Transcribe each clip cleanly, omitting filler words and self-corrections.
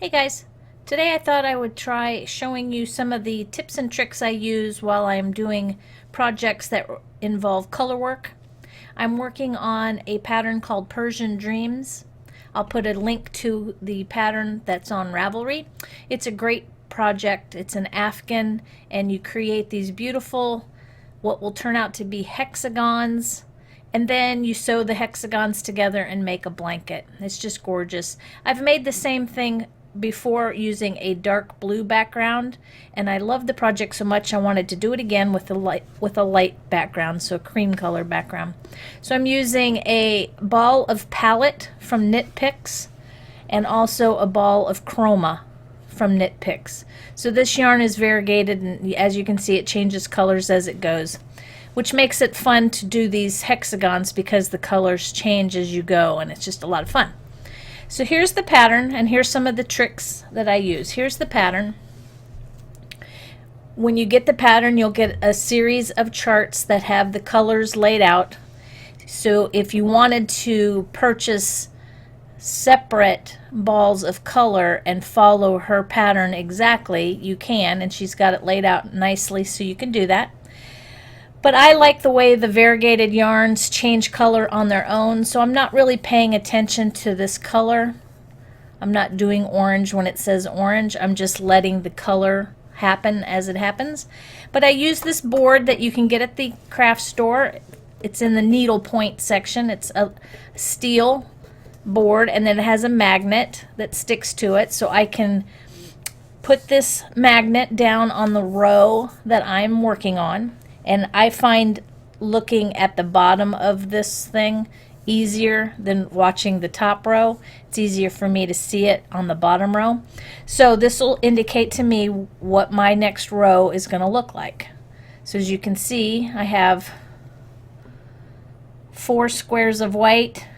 Hey guys, today I thought I would try showing you some of the tips and tricks I use while I'm doing projects that involve color work. I'm working on a pattern called Persian Dreams. I'll put a link to the pattern that's on Ravelry. It's a great project. It's an Afghan, and you create these beautiful, what will turn out to be hexagons, and then you sew the hexagons together and make a blanket. It's just gorgeous. I've made the same thing before using a dark blue background, and I love the project so much I wanted to do it again with a light background, so a cream color background. So I'm using a ball of palette from Knit Picks and also a ball of chroma from Knit Picks. So this yarn is variegated, and as you can see it changes colors as it goes, which makes it fun to do these hexagons because the colors change as you go, and it's just a lot of fun. So here's the pattern, and here's some of the tricks that I use. Here's the pattern. When you get the pattern, you'll get a series of charts that have the colors laid out. So if you wanted to purchase separate balls of color and follow her pattern exactly, you can, and she's got it laid out nicely so you can do that. But I like the way the variegated yarns change color on their own, so I'm not really paying attention to this color. I'm not doing orange when it says orange. I'm just letting the color happen as it happens. But I use this board that you can get at the craft store. It's in the needle point section. It's a steel board, and then it has a magnet that sticks to it, so I can put this magnet down on the row that I'm working on. And I find looking at the bottom of this thing easier than watching the top row. It's easier for me to see it on the bottom row. So this will indicate to me what my next row is going to look like. So as you can see, I have 4 squares of white,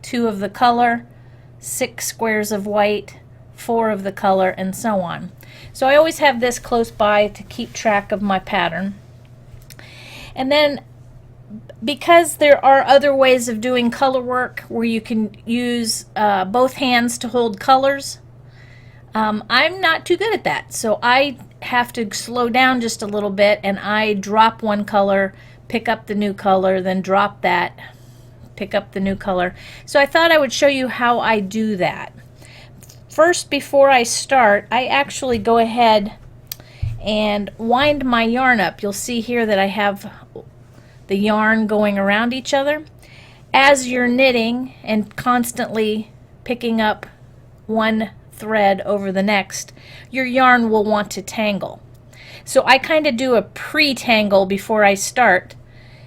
2 of the color, 6 squares of white, 4 of the color, and so on. So I always have this close by to keep track of my pattern. And then, because there are other ways of doing color work where you can use both hands to hold colors, I'm not too good at that. So I have to slow down just a little bit, and I drop one color, pick up the new color, then drop that, pick up the new color. So I thought I would show you how I do that. First, before I start, I actually go ahead and wind my yarn up. You'll see here that I have the yarn going around each other. As you're knitting and constantly picking up one thread over the next, your yarn will want to tangle. So I kind of do a pre-tangle before I start,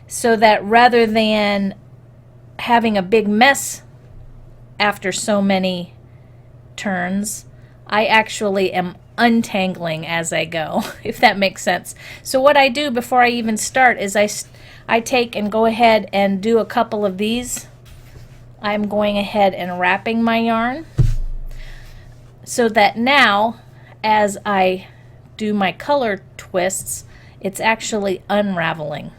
so that rather than having a big mess after so many turns, I actually am untangling as I go, if that makes sense. So what I do before I even start is I take and go ahead and do a couple of these. I'm going ahead and wrapping my yarn so that now as I do my color twists, it's actually unraveling.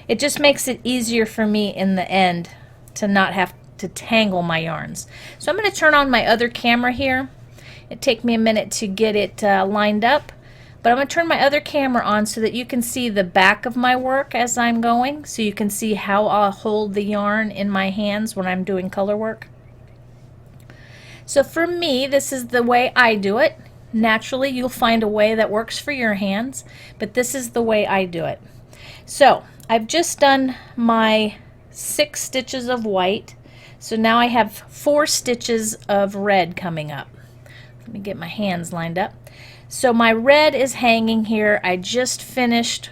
It just makes it easier for me in the end to not have to tangle my yarns. So I'm going to turn on my other camera here. It take me a minute to get it lined up, but I'm going to turn my other camera on so that you can see the back of my work as I'm going, so you can see how I'll hold the yarn in my hands when I'm doing color work. So for me, this is the way I do it. Naturally, you'll find a way that works for your hands, but this is the way I do it. So I've just done my 6 stitches of white, so now I have 4 stitches of red coming up. Let me get my hands lined up. So my red is hanging here. I just finished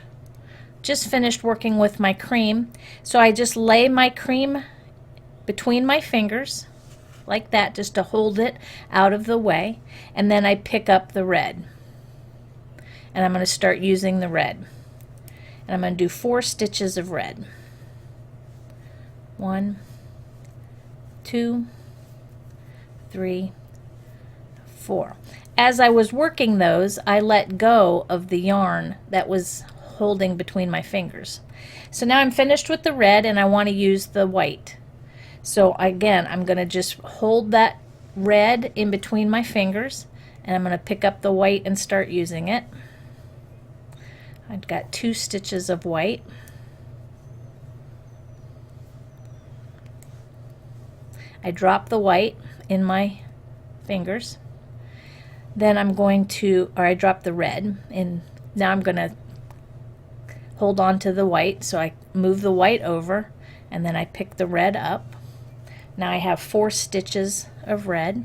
working with my cream. So I just lay my cream between my fingers like that, just to hold it out of the way, and then I pick up the red. And I'm going to start using the red. And I'm going to do 4 stitches of red. 1, 2, 3, 4. As I was working those, I let go of the yarn that was holding between my fingers. So now I'm finished with the red, and I want to use the white. So again, I'm going to just hold that red in between my fingers, and I'm going to pick up the white and start using it. I've got 2 stitches of white. I drop the white in my fingers. Then I'm going to, or I drop the red, and now I'm going to hold on to the white, so I move the white over, and then I pick the red up. Now I have 4 stitches of red.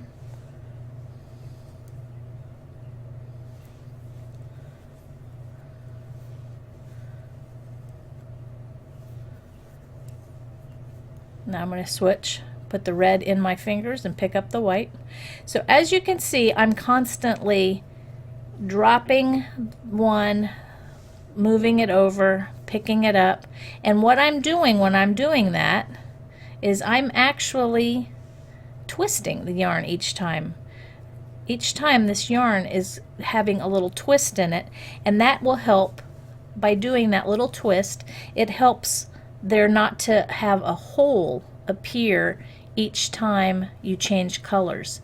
Now I'm going to switch, put the red in my fingers and pick up the white. So as you can see, I'm constantly dropping one, moving it over, picking it up, and what I'm doing when I'm doing that is I'm actually twisting the yarn each time. Each time this yarn is having a little twist in it, and that will help. By doing that little twist, it helps there not to have a hole appear each time you change colors.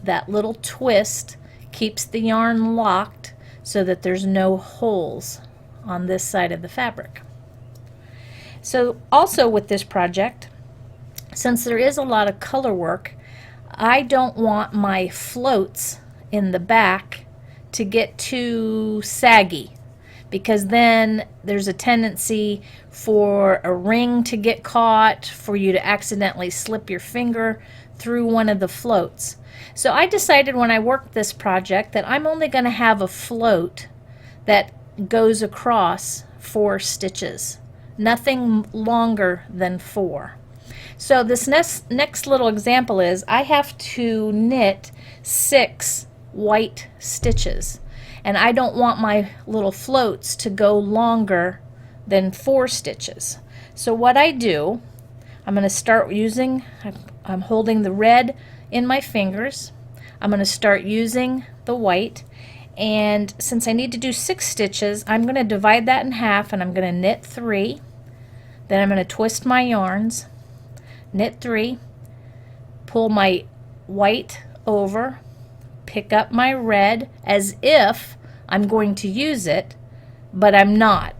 That little twist keeps the yarn locked so that there's no holes on this side of the fabric. So also with this project, since there is a lot of color work, I don't want my floats in the back to get too saggy, because then there's a tendency for a ring to get caught, for you to accidentally slip your finger through one of the floats. So I decided when I worked this project that I'm only going to have a float that goes across 4 stitches, nothing longer than 4. So this next little example is I have to knit 6 white stitches, and I don't want my little floats to go longer than 4 stitches. So what I do, I'm going to start using, I'm holding the red in my fingers, I'm going to start using the white, and since I need to do 6 stitches, I'm going to divide that in half, and I'm going to knit 3, then I'm going to twist my yarns, knit 3, pull my white over, pick up my red as if I'm going to use it, but I'm not.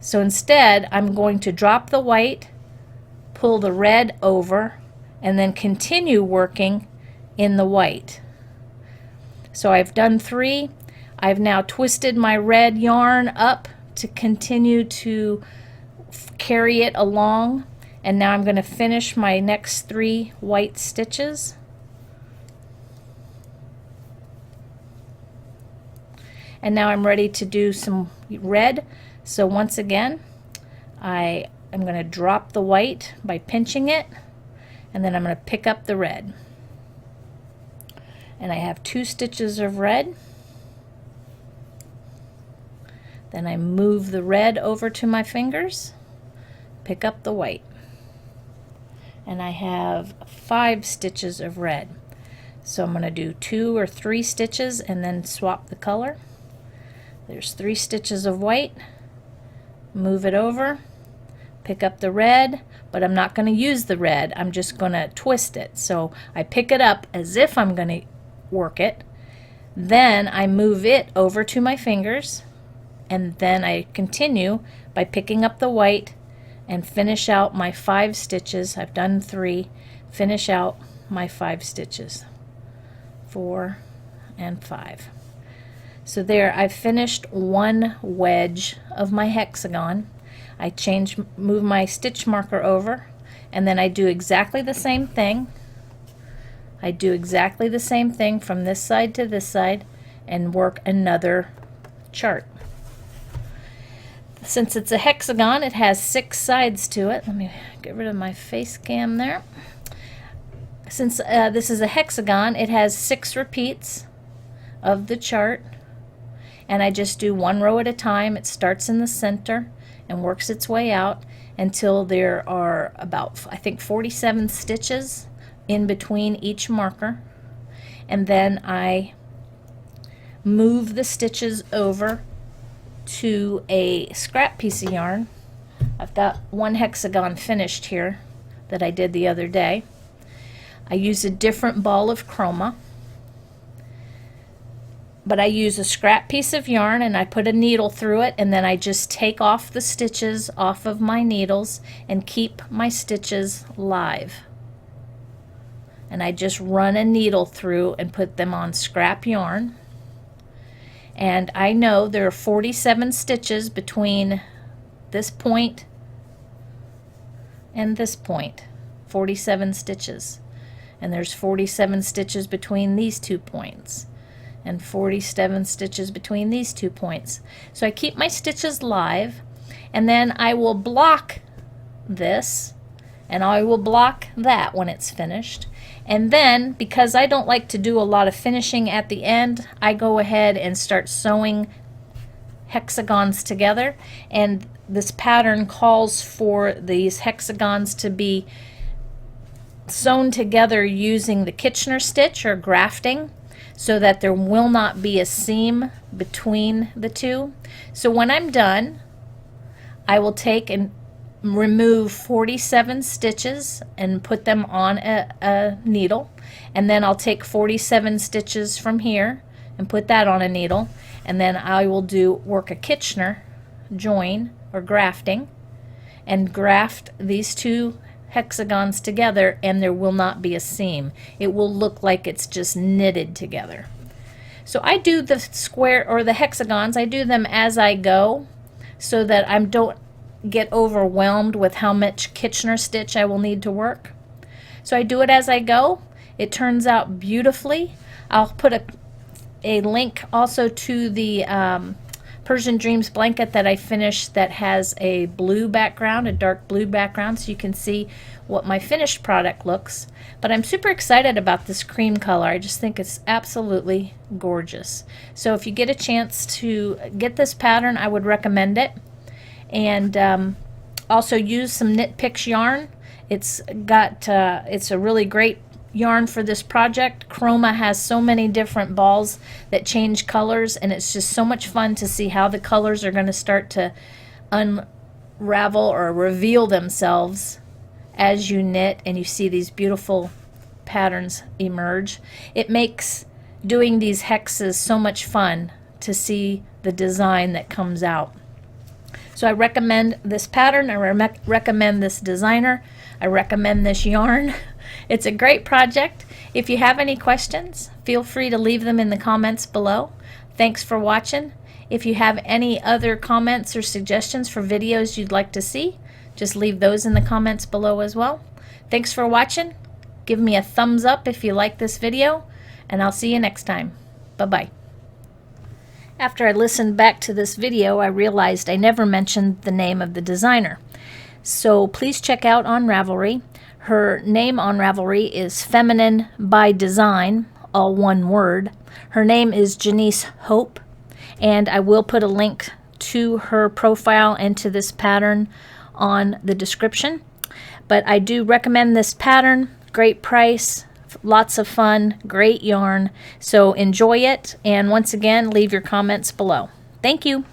So instead, I'm going to drop the white, pull the red over, and then continue working in the white. So I've done 3. I've now twisted my red yarn up to continue to carry it along, and now I'm going to finish my next 3 white stitches. And now I'm ready to do some red. So once again, I am going to drop the white by pinching it, and then I'm going to pick up the red. And I have 2 stitches of red. Then I move the red over to my fingers, pick up the white, and I have 5 stitches of red. So I'm going to do 2 or 3 stitches and then swap the color. There's 3 stitches of white, move it over, pick up the red, but I'm not going to use the red, I'm just going to twist it. So I pick it up as if I'm going to work it, then I move it over to my fingers, and then I continue by picking up the white and finish out my 5 stitches. I've done 3, finish out my 5 stitches, 4 and 5. So there, I've finished 1 wedge of my hexagon. I move my stitch marker over, and then I do exactly the same thing. I do exactly the same thing from this side to this side and work another chart. Since it's a hexagon, it has 6 sides to it. Let me get rid of my face cam there. Since this is a hexagon, it has 6 repeats of the chart, and I just do 1 row at a time. It starts in the center and works its way out until there are about, I think, 47 stitches in between each marker, and then I move the stitches over to a scrap piece of yarn. I've got 1 hexagon finished here that I did the other day. I use a different ball of chroma, but I use a scrap piece of yarn and I put a needle through it, and then I just take off the stitches off of my needles and keep my stitches live. And I just run a needle through and put them on scrap yarn. And I know there are 47 stitches between this point and this point. 47 stitches. And there's 47 stitches between these 2 points. And 47 stitches between these 2 points. So I keep my stitches live, and then I will block this, and I will block that when it's finished. And then, because I don't like to do a lot of finishing at the end, I go ahead and start sewing hexagons together, and this pattern calls for these hexagons to be sewn together using the Kitchener stitch or grafting, so that there will not be a seam between the two. So when I'm done, I will take and remove 47 stitches and put them on a needle, and then I'll take 47 stitches from here and put that on a needle, and then I will work a Kitchener join or grafting and graft these two hexagons together, and there will not be a seam. It will look like it's just knitted together. So I do the square or the hexagons, I do them as I go so that I don't get overwhelmed with how much Kitchener stitch I will need to work. So I do it as I go. It turns out beautifully. I'll put a link also to the Persian Dreams blanket that I finished that has a blue background, a dark blue background, so you can see what my finished product looks. But I'm super excited about this cream color. I just think it's absolutely gorgeous. So if you get a chance to get this pattern, I would recommend it. And also use some Knit Picks yarn. It's a really great yarn for this project. Chroma has so many different balls that change colors, and it's just so much fun to see how the colors are going to start to unravel or reveal themselves as you knit and you see these beautiful patterns emerge. It makes doing these hexes so much fun to see the design that comes out. So I recommend this pattern, I recommend this designer, I recommend this yarn. It's a great project. If you have any questions, feel free to leave them in the comments below. Thanks for watching. If you have any other comments or suggestions for videos you'd like to see, just leave those in the comments below as well. Thanks for watching. Give me a thumbs up if you like this video, and I'll see you next time. Bye-bye. After I listened back to this video, I realized I never mentioned the name of the designer. So please check out on Ravelry. Her name on Ravelry is Femininebydesign, all one word. Her name is Jenise Hope, and I will put a link to her profile and to this pattern on the description. But I do recommend this pattern. Great price, lots of fun, great yarn. So enjoy it, and once again, leave your comments below. Thank you.